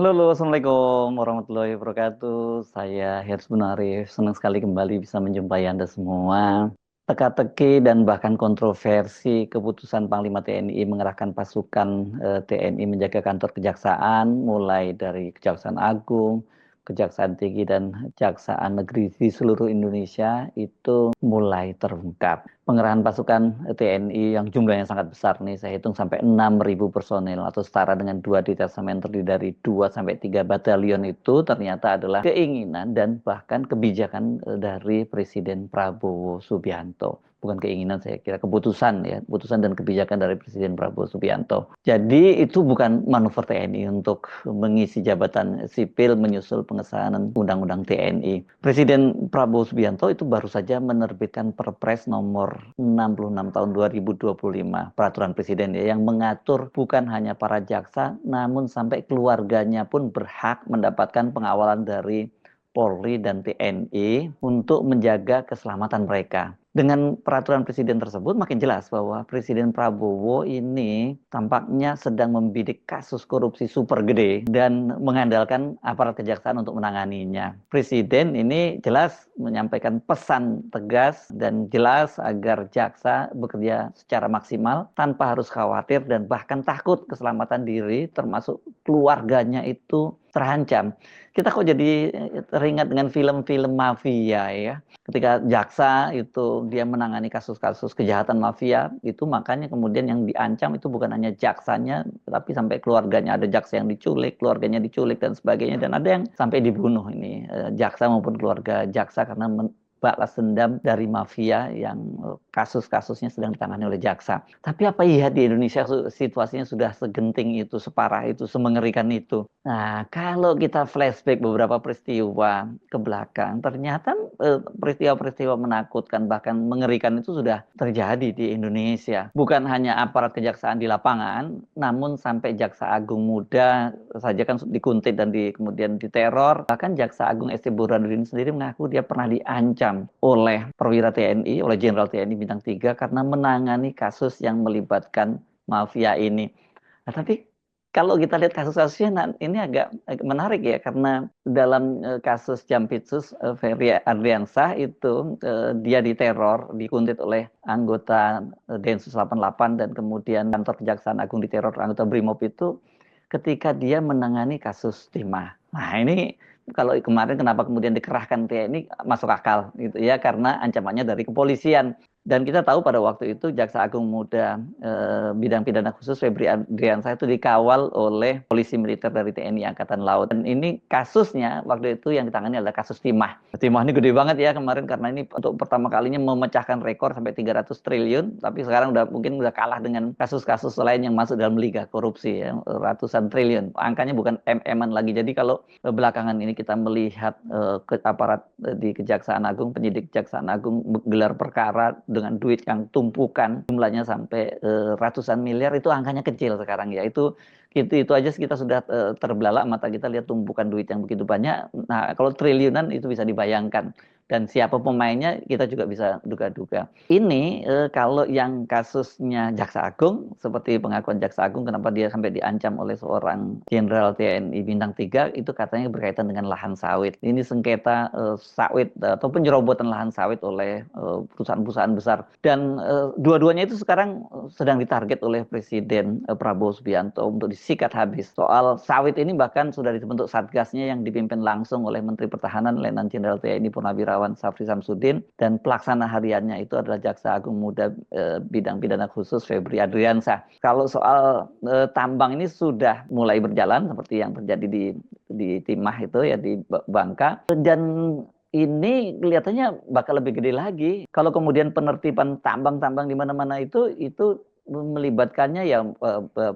Halo, Assalamualaikum warahmatullahi wabarakatuh. Saya Hersman Munarif. Senang sekali kembali bisa menjumpai Anda semua. Teka-teki dan bahkan kontroversi keputusan Panglima TNI mengerahkan pasukan TNI menjaga kantor kejaksaan, mulai dari Kejaksaan Agung, Kejaksaan Tinggi, dan Kejaksaan Negeri di seluruh Indonesia itu mulai terungkap. Pengerahan pasukan TNI yang jumlahnya sangat besar nih, saya hitung sampai 6.000 personel atau setara dengan 2 detasemen terdiri dari 2 sampai 3 batalion itu ternyata adalah keinginan dan bahkan kebijakan dari Presiden Prabowo Subianto. Bukan keinginan, saya kira keputusan ya, keputusan dan kebijakan dari Presiden Prabowo Subianto. Jadi itu bukan manuver TNI untuk mengisi jabatan sipil menyusul pengesahan Undang-Undang TNI. Presiden Prabowo Subianto itu baru saja menerbitkan Perpres nomor 66 tahun 2025, peraturan presiden ya, yang mengatur bukan hanya para jaksa, namun sampai keluarganya pun berhak mendapatkan pengawalan dari Polri dan TNI untuk menjaga keselamatan mereka. Dengan peraturan presiden tersebut makin jelas bahwa Presiden Prabowo ini tampaknya sedang membidik kasus korupsi super gede dan mengandalkan aparat kejaksaan untuk menanganinya. Presiden ini jelas menyampaikan pesan tegas dan jelas agar jaksa bekerja secara maksimal tanpa harus khawatir dan bahkan takut keselamatan diri termasuk keluarganya itu terancam. Kita kok jadi teringat dengan film-film mafia ya. Ketika jaksa itu dia menangani kasus-kasus kejahatan mafia, itu makanya kemudian yang diancam itu bukan hanya jaksanya, tapi sampai keluarganya. Ada jaksa yang diculik, keluarganya diculik dan sebagainya, dan ada yang sampai dibunuh ini, jaksa maupun keluarga jaksa karena balas dendam dari mafia yang kasus-kasusnya sedang ditangani oleh jaksa. Tapi apa iya di Indonesia situasinya sudah segenting itu, separah itu, semengerikan itu? Nah, kalau kita flashback beberapa peristiwa ke belakang, ternyata peristiwa-peristiwa menakutkan bahkan mengerikan itu sudah terjadi di Indonesia. Bukan hanya aparat kejaksaan di lapangan, namun sampai Jaksa Agung Muda saja kan dikuntit dan kemudian diteror. Bahkan Jaksa Agung ST Burhanuddin sendiri mengaku dia pernah diancam oleh perwira TNI, oleh Jenderal TNI Bintang 3 karena menangani kasus yang melibatkan mafia ini. Nah, tapi kalau kita lihat kasus-kasusnya ini agak menarik ya, karena dalam kasus Jampitsus Ferry Ardiansah itu dia diteror, dikuntit oleh anggota Densus 88 dan kemudian kantor Kejaksaan Agung diteror anggota Brimob itu ketika dia menangani kasus timah. Nah, ini kalau kemarin kenapa kemudian dikerahkan TNI masuk akal gitu ya, karena ancamannya dari kepolisian. Dan kita tahu pada waktu itu Jaksa Agung Muda bidang pidana khusus Febri Adriansah itu dikawal oleh polisi militer dari TNI Angkatan Laut. Dan ini kasusnya waktu itu yang ditangani adalah kasus timah. Timah ini gede banget ya kemarin karena ini untuk pertama kalinya memecahkan rekor sampai 300 triliun. Tapi sekarang mungkin udah kalah dengan kasus-kasus lain yang masuk dalam liga korupsi ya, ratusan triliun. Angkanya bukan MM-an lagi. Jadi kalau belakangan ini kita melihat aparat di Kejaksaan Agung, penyidik Kejaksaan Agung gelar perkara dengan duit yang tumpukan jumlahnya sampai ratusan miliar, itu angkanya kecil sekarang ya. Itu aja kita sudah terbelalak mata kita lihat tumpukan duit yang begitu banyak. Nah, kalau triliunan itu bisa dibayangkan. Dan siapa pemainnya kita juga bisa duga-duga. Ini kalau yang kasusnya Jaksa Agung, seperti pengakuan Jaksa Agung kenapa dia sampai diancam oleh seorang Jenderal TNI Bintang 3, itu katanya berkaitan dengan lahan sawit. Ini sengketa sawit atau penyerobotan lahan sawit oleh perusahaan-perusahaan besar. Dan dua-duanya itu sekarang sedang ditarget oleh Presiden Prabowo Subianto untuk disikat habis. Soal sawit ini bahkan sudah dibentuk satgasnya yang dipimpin langsung oleh Menteri Pertahanan Letnan Jenderal TNI Purnawirawan Syafri Samsudin, dan pelaksana hariannya itu adalah Jaksa Agung Muda bidang pidana khusus Febri Adriansah. Kalau soal tambang ini sudah mulai berjalan seperti yang terjadi di Timah itu ya, di Bangka, dan ini kelihatannya bakal lebih gede lagi. Kalau kemudian penertiban tambang-tambang di mana-mana itu melibatkannya ya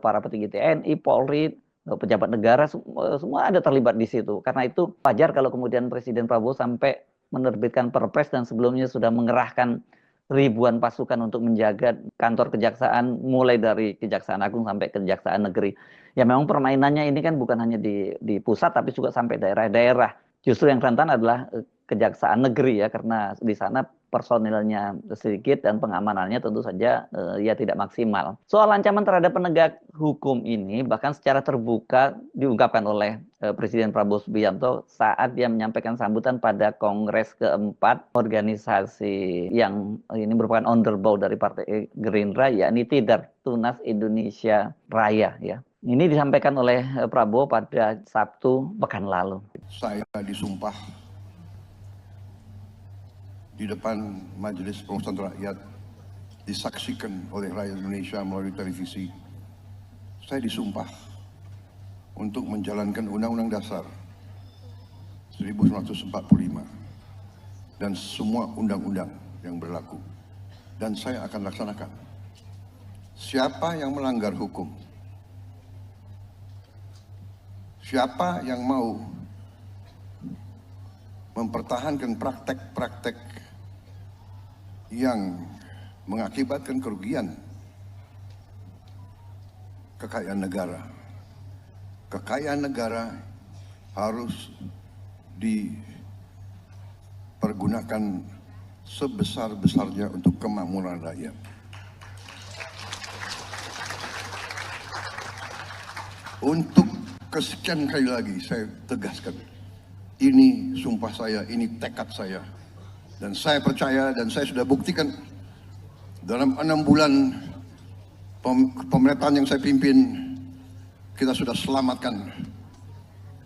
para petinggi TNI, Polri, pejabat negara, semua ada terlibat di situ. Karena itu wajar kalau kemudian Presiden Prabowo sampai menerbitkan Perpres dan sebelumnya sudah mengerahkan ribuan pasukan untuk menjaga kantor kejaksaan, mulai dari Kejaksaan Agung sampai Kejaksaan Negeri. Ya memang permainannya ini kan bukan hanya di pusat, tapi juga sampai daerah-daerah. Justru yang rentan adalah Kejaksaan Negeri ya, karena di sana personilnya sedikit dan pengamanannya tentu saja ya tidak maksimal. Soal ancaman terhadap penegak hukum ini bahkan secara terbuka diungkapkan oleh Presiden Prabowo Subianto saat dia menyampaikan sambutan pada Kongres keempat organisasi yang ini merupakan underbow dari Partai Gerindra, yakni Tidar Tunas Indonesia Raya ya. Ini disampaikan oleh Prabowo pada Sabtu pekan lalu. Saya disumpah di depan Majelis Permusyawaratan Rakyat, disaksikan oleh rakyat Indonesia melalui televisi. Saya disumpah untuk menjalankan Undang-Undang Dasar 1945 dan semua undang-undang yang berlaku. Dan saya akan laksanakan. Siapa yang melanggar hukum, siapa yang mau mempertahankan praktek-praktek yang mengakibatkan kerugian kekayaan negara harus dipergunakan sebesar-besarnya untuk kemakmuran rakyat. Untuk kesekian kali lagi saya tegaskan, ini sumpah saya, ini tekad saya. Dan saya percaya dan saya sudah buktikan dalam 6 bulan pemerintahan yang saya pimpin, kita sudah selamatkan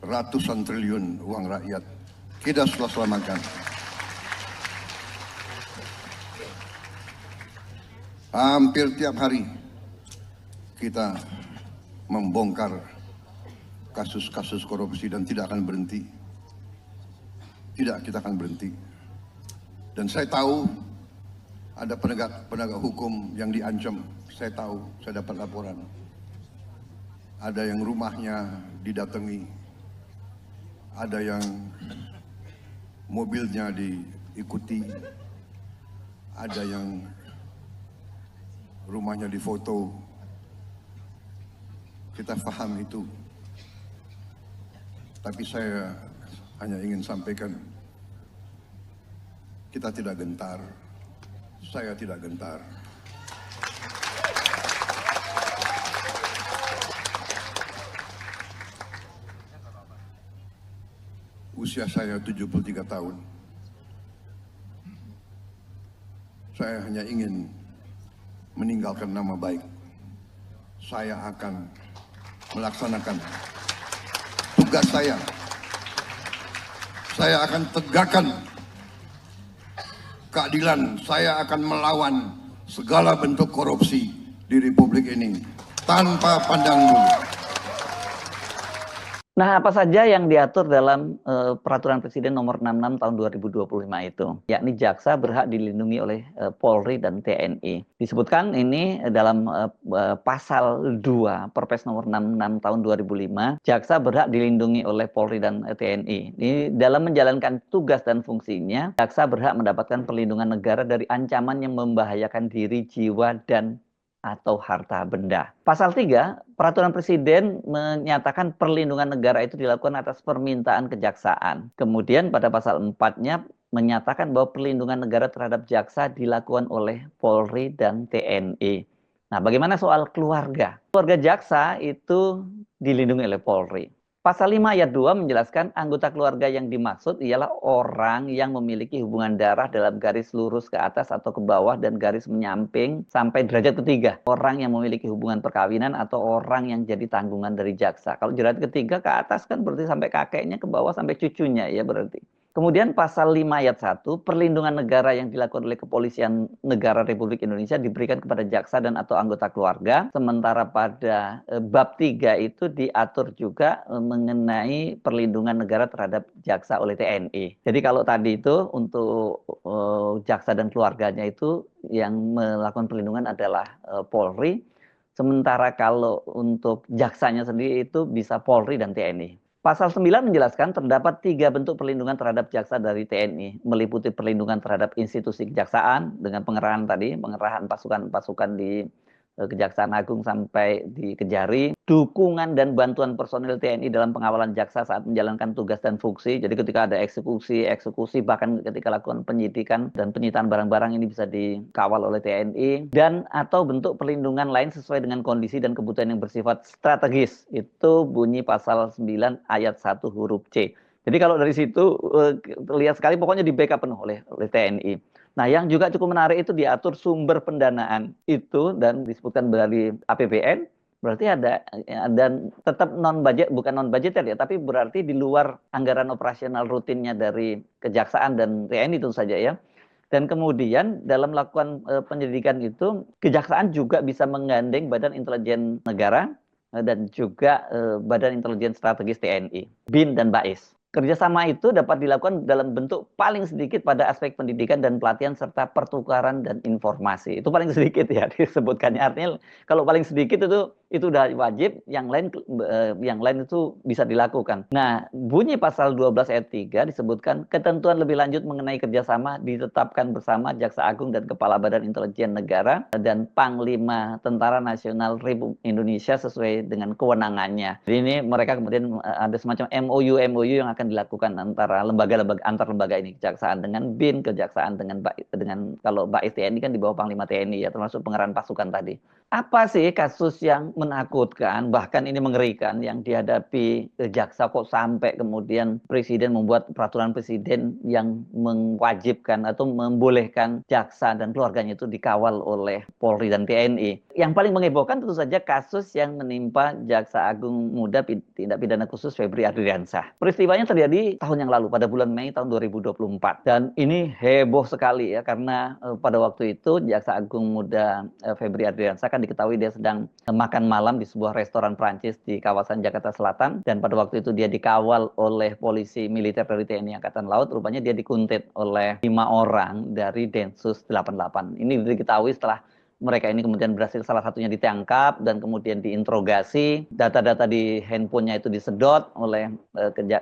ratusan triliun uang rakyat. Kita sudah selamatkan. Hampir tiap hari kita membongkar kasus-kasus korupsi dan tidak akan berhenti. Tidak, kita akan berhenti. Dan saya tahu ada penegak hukum yang diancam. Saya tahu, saya dapat laporan. Ada yang rumahnya didatangi, ada yang mobilnya diikuti, ada yang rumahnya difoto. Kita paham itu. Tapi saya hanya ingin sampaikan, kita tidak gentar, saya tidak gentar. Usia saya 73 tahun. Saya hanya ingin meninggalkan nama baik. Saya akan melaksanakan tugas saya. Saya akan tegakkan keadilan, saya akan melawan segala bentuk korupsi di Republik ini tanpa pandang bulu. Nah, apa saja yang diatur dalam Peraturan Presiden Nomor 66 Tahun 2025 itu? Yakni jaksa berhak dilindungi oleh Polri dan TNI. Disebutkan ini dalam pasal 2 Perpres Nomor 66 Tahun 2005, jaksa berhak dilindungi oleh Polri dan TNI. Ini dalam menjalankan tugas dan fungsinya, jaksa berhak mendapatkan perlindungan negara dari ancaman yang membahayakan diri, jiwa, dan atau harta benda. Pasal 3, Peraturan Presiden menyatakan perlindungan negara itu dilakukan atas permintaan kejaksaan. Kemudian pada pasal 4-nya menyatakan bahwa perlindungan negara terhadap jaksa dilakukan oleh Polri dan TNI. Nah, bagaimana soal keluarga? Keluarga jaksa itu dilindungi oleh Polri. Pasal 5 ayat 2 menjelaskan anggota keluarga yang dimaksud ialah orang yang memiliki hubungan darah dalam garis lurus ke atas atau ke bawah dan garis menyamping sampai derajat ketiga. Orang yang memiliki hubungan perkawinan atau orang yang jadi tanggungan dari jaksa. Kalau derajat ketiga ke atas kan berarti sampai kakeknya, ke bawah sampai cucunya ya berarti. Kemudian pasal 5 ayat 1, perlindungan negara yang dilakukan oleh Kepolisian Negara Republik Indonesia diberikan kepada jaksa dan atau anggota keluarga. Sementara pada bab 3 itu diatur juga mengenai perlindungan negara terhadap jaksa oleh TNI. Jadi kalau tadi itu untuk jaksa dan keluarganya itu yang melakukan perlindungan adalah Polri. Sementara kalau untuk jaksanya sendiri itu bisa Polri dan TNI. Pasal 9 menjelaskan terdapat 3 bentuk perlindungan terhadap jaksa dari TNI, meliputi perlindungan terhadap institusi kejaksaan dengan pengerahan tadi, pengerahan pasukan-pasukan di Kejaksaan Agung sampai dikejari, dukungan dan bantuan personil TNI dalam pengawalan jaksa saat menjalankan tugas dan fungsi. Jadi ketika ada eksekusi, bahkan ketika lakukan penyidikan dan penyitaan barang-barang ini bisa dikawal oleh TNI, dan atau bentuk perlindungan lain sesuai dengan kondisi dan kebutuhan yang bersifat strategis. Itu bunyi pasal 9 ayat 1 huruf C. Jadi kalau dari situ lihat sekali pokoknya di backup penuh oleh TNI. Nah, yang juga cukup menarik itu diatur sumber pendanaan itu dan disebutkan dari APBN, berarti ada dan tetap non budget, bukan non budgeter ya, tapi berarti di luar anggaran operasional rutinnya dari Kejaksaan dan TNI tentu saja ya. Dan kemudian dalam melakukan penyelidikan itu, Kejaksaan juga bisa menggandeng Badan Intelijen Negara dan juga Badan Intelijen Strategis TNI, BIN dan BAIS. Kerjasama itu dapat dilakukan dalam bentuk paling sedikit pada aspek pendidikan dan pelatihan serta pertukaran dan informasi. Itu paling sedikit ya disebutkannya. Artinya kalau paling sedikit itu udah wajib, yang lain itu bisa dilakukan. Nah, bunyi pasal 12 ayat 3 disebutkan ketentuan lebih lanjut mengenai kerjasama ditetapkan bersama Jaksa Agung dan Kepala Badan Intelijen Negara dan Panglima Tentara Nasional Republik Indonesia sesuai dengan kewenangannya. Jadi ini mereka kemudian ada semacam MOU yang akan dilakukan antara lembaga-lembaga antar lembaga ini, Kejaksaan dengan BIN, Kejaksaan dengan kalau BAIS TNI kan di bawah Panglima TNI ya, termasuk pengerahan pasukan tadi. Apa sih kasus yang menakutkan, bahkan ini mengerikan yang dihadapi jaksa kok sampai kemudian presiden membuat peraturan presiden yang mewajibkan atau membolehkan jaksa dan keluarganya itu dikawal oleh Polri dan TNI. Yang paling menghebohkan tentu saja kasus yang menimpa Jaksa Agung Muda Tindak Pidana Khusus Febri Ardiansyah. Peristiwanya terjadi tahun yang lalu pada bulan Mei tahun 2024 dan ini heboh sekali ya karena pada waktu itu Jaksa Agung Muda Febri Ardiansyah kan diketahui dia sedang makan malam di sebuah restoran Prancis di kawasan Jakarta Selatan dan pada waktu itu dia dikawal oleh polisi militer dari TNI Angkatan Laut. Rupanya dia dikuntit oleh 5 orang dari Densus 88. Ini diketahui setelah mereka ini kemudian berhasil salah satunya ditangkap dan kemudian diinterogasi, data-data di handphonenya itu disedot oleh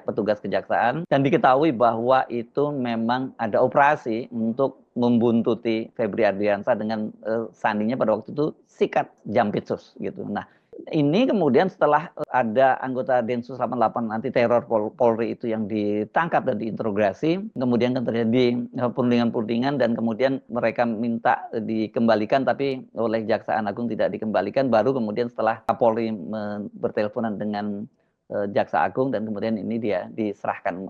petugas kejaksaan dan diketahui bahwa itu memang ada operasi untuk membuntuti Febri Ardiansyah dengan sandinya pada waktu itu sikat Jampitsus gitu. Nah, ini kemudian setelah ada anggota Densus 88 anti teror Polri itu yang ditangkap dan diinterogasi, kemudian kan terjadi perundingan-perundingan dan kemudian mereka minta dikembalikan tapi oleh Kejaksaan Agung tidak dikembalikan, baru kemudian setelah Polri berteleponan dengan Jaksa Agung dan kemudian ini dia diserahkan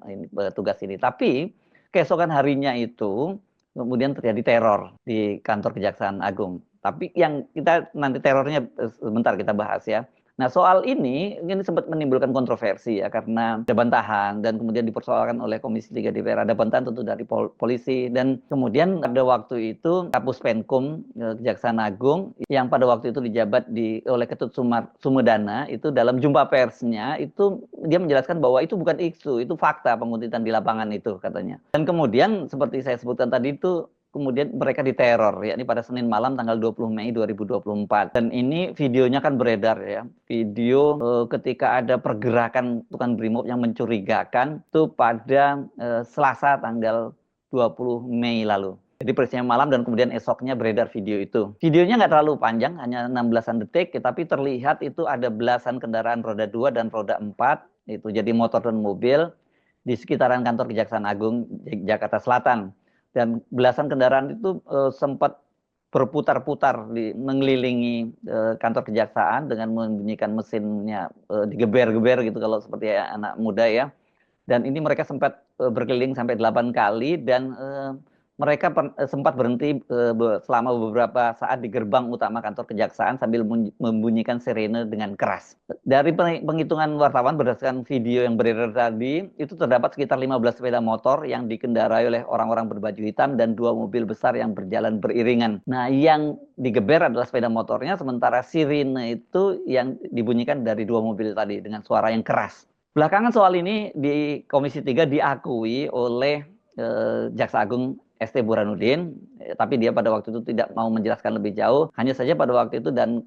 tugas ini. Tapi keesokan harinya itu kemudian terjadi teror di kantor Kejaksaan Agung. Tapi yang kita nanti terornya sebentar kita bahas ya. Nah, soal ini sempat menimbulkan kontroversi ya karena ada bantahan dan kemudian dipersoalkan oleh Komisi 3 DPR, ada bantahan tentu dari polisi dan kemudian pada waktu itu Kapus Penkum Kejaksaan Agung yang pada waktu itu dijabat oleh Ketut Sumedana itu dalam jumpa persnya itu dia menjelaskan bahwa itu bukan isu, itu fakta penguntitan di lapangan itu katanya. Dan kemudian seperti saya sebutkan tadi itu kemudian mereka diteror, yakni pada Senin malam tanggal 20 Mei 2024. Dan ini videonya kan beredar ya. Video ketika ada pergerakan tukang brimob yang mencurigakan itu pada Selasa tanggal 20 Mei lalu. Jadi peristiwa malam dan kemudian esoknya beredar video itu. Videonya nggak terlalu panjang, hanya 16-an detik, tapi terlihat itu ada belasan kendaraan roda 2 dan roda 4, itu jadi motor dan mobil, di sekitaran kantor Kejaksaan Agung Jakarta Selatan. Dan belasan kendaraan itu sempat berputar-putar mengelilingi kantor kejaksaan dengan membunyikan mesinnya digeber-geber gitu kalau seperti anak muda ya. Dan ini mereka sempat berkeliling sampai 8 kali dan mereka sempat berhenti selama beberapa saat di gerbang utama kantor kejaksaan sambil membunyikan sirene dengan keras. Dari penghitungan wartawan berdasarkan video yang beredar tadi, itu terdapat sekitar 15 sepeda motor yang dikendarai oleh orang-orang berbaju hitam dan 2 mobil besar yang berjalan beriringan. Nah, yang digeber adalah sepeda motornya, sementara sirene itu yang dibunyikan dari 2 mobil tadi dengan suara yang keras. Belakangan soal ini di Komisi 3 diakui oleh Jaksa Agung ST Burhanuddin, tapi dia pada waktu itu tidak mau menjelaskan lebih jauh. Hanya saja pada waktu itu dan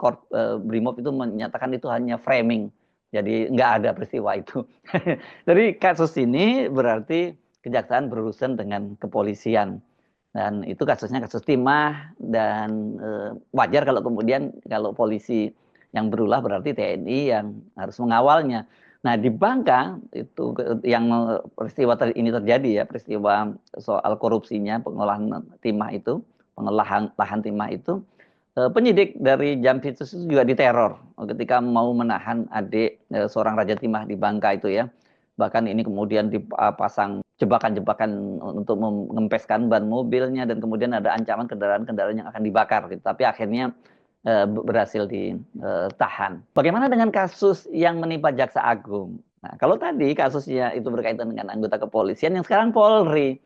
Brimob itu menyatakan itu hanya framing. Jadi nggak ada peristiwa itu. Jadi kasus ini berarti kejaksaan berurusan dengan kepolisian. Dan itu kasusnya kasus timah dan wajar kalau kemudian kalau polisi yang berulah berarti TNI yang harus mengawalnya. Nah di Bangka itu yang peristiwa ini terjadi ya, peristiwa soal korupsinya pengolahan timah itu, pengolahan lahan timah itu, penyidik dari Jampitsus itu juga diteror ketika mau menahan adik seorang raja timah di Bangka itu ya. Bahkan ini kemudian dipasang jebakan-jebakan untuk mengempeskan ban mobilnya dan kemudian ada ancaman kendaraan-kendaraan yang akan dibakar gitu. Tapi akhirnya berhasil ditahan. Bagaimana dengan kasus yang menimpa Jaksa Agung? Nah, kalau tadi kasusnya itu berkaitan dengan anggota kepolisian, yang sekarang Polri.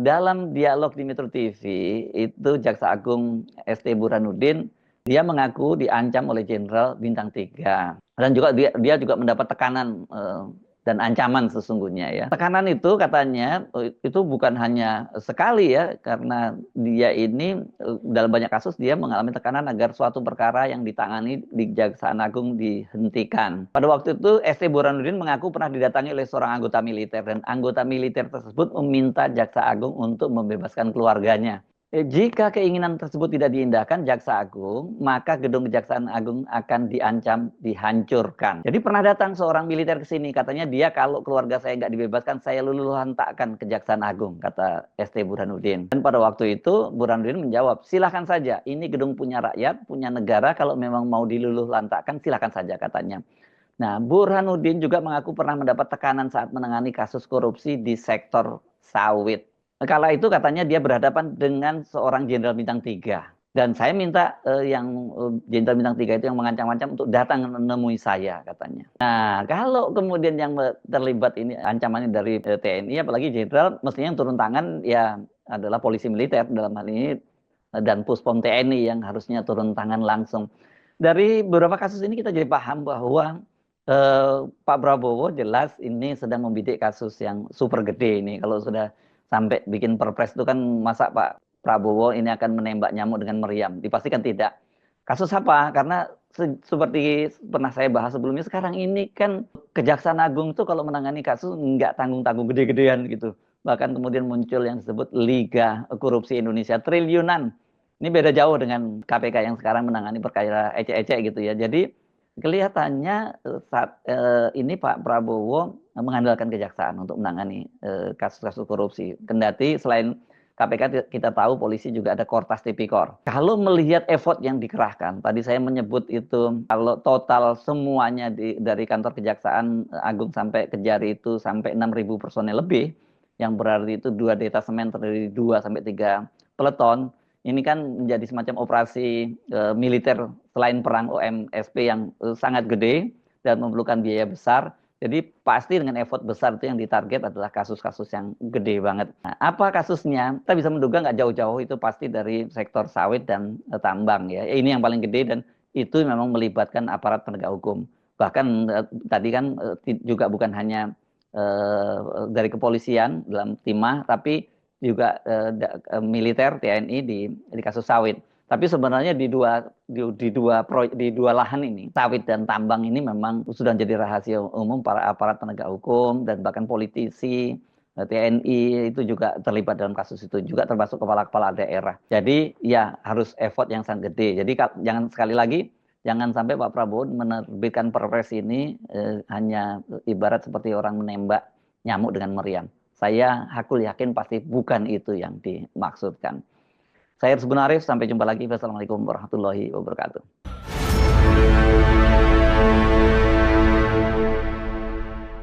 Dalam dialog di Metro TV, itu Jaksa Agung ST Burhanuddin, dia mengaku diancam oleh Jenderal Bintang 3. Dan juga dia juga mendapat tekanan dan ancaman sesungguhnya ya. Tekanan itu katanya itu bukan hanya sekali ya, karena dia ini dalam banyak kasus dia mengalami tekanan agar suatu perkara yang ditangani di Kejaksaan Agung dihentikan. Pada waktu itu ST Burhanuddin mengaku pernah didatangi oleh seorang anggota militer dan anggota militer tersebut meminta Jaksa Agung untuk membebaskan keluarganya. Jika keinginan tersebut tidak diindahkan Jaksa Agung, maka gedung Kejaksaan Agung akan diancam dihancurkan. Jadi pernah datang seorang militer ke sini, katanya dia kalau keluarga saya nggak dibebaskan, saya luluh lantakkan Kejaksaan Agung, kata ST Burhanuddin. Dan pada waktu itu Burhanuddin menjawab, silahkan saja, ini gedung punya rakyat, punya negara, kalau memang mau diluluh lantakkan, silahkan saja katanya. Nah, Burhanuddin juga mengaku pernah mendapat tekanan saat menangani kasus korupsi di sektor sawit. Kala itu katanya dia berhadapan dengan seorang jenderal bintang 3. Dan saya minta yang jenderal bintang 3 itu yang mengancam-ancam untuk datang menemui saya katanya. Nah, kalau kemudian yang terlibat ini ancamannya dari TNI, apalagi jenderal, mestinya yang turun tangan ya adalah polisi militer dalam hal ini dan Puspom TNI yang harusnya turun tangan langsung. Dari beberapa kasus ini kita jadi paham bahwa Pak Prabowo jelas ini sedang membidik kasus yang super gede ini. Kalau sudah sampai bikin perpres itu kan masa Pak Prabowo ini akan menembak nyamuk dengan meriam? Dipastikan tidak. Kasus apa? Karena seperti pernah saya bahas sebelumnya, sekarang ini kan Kejaksaan Agung tuh kalau menangani kasus nggak tanggung-tanggung gede-gedean gitu. Bahkan kemudian muncul yang disebut Liga Korupsi Indonesia triliunan. Ini beda jauh dengan KPK yang sekarang menangani perkara ecek-ecek gitu ya. Jadi kelihatannya saat ini Pak Prabowo mengandalkan kejaksaan untuk menangani kasus-kasus korupsi. Kendati selain KPK kita tahu polisi juga ada Kortas Tipikor. Kalau melihat effort yang dikerahkan, tadi saya menyebut itu kalau total semuanya dari kantor Kejaksaan Agung sampai Kejari itu sampai 6.000 personel lebih, yang berarti itu 2 detasemen terdiri 2 sampai 3 peleton. Ini kan menjadi semacam operasi militer selain perang OMSP yang sangat gede dan memerlukan biaya besar. Jadi pasti dengan effort besar itu yang ditarget adalah kasus-kasus yang gede banget. Nah, apa kasusnya? Kita bisa menduga nggak jauh-jauh itu pasti dari sektor sawit dan tambang ya. Ini yang paling gede dan itu memang melibatkan aparat penegak hukum. Bahkan tadi kan juga bukan hanya dari kepolisian dalam timah, tapi juga militer TNI di kasus sawit. Tapi sebenarnya di dua lahan ini, sawit dan tambang ini memang sudah jadi rahasia umum para aparat penegak hukum dan bahkan politisi, TNI itu juga terlibat dalam kasus itu juga termasuk kepala-kepala daerah. Jadi ya harus effort yang sangat gede. Jadi jangan sekali lagi jangan sampai Pak Prabowo menerbitkan perpres ini hanya ibarat seperti orang menembak nyamuk dengan meriam. Saya hakul yakin pasti bukan itu yang dimaksudkan. Saya Sebenarif, sampai jumpa lagi. Wassalamualaikum warahmatullahi wabarakatuh.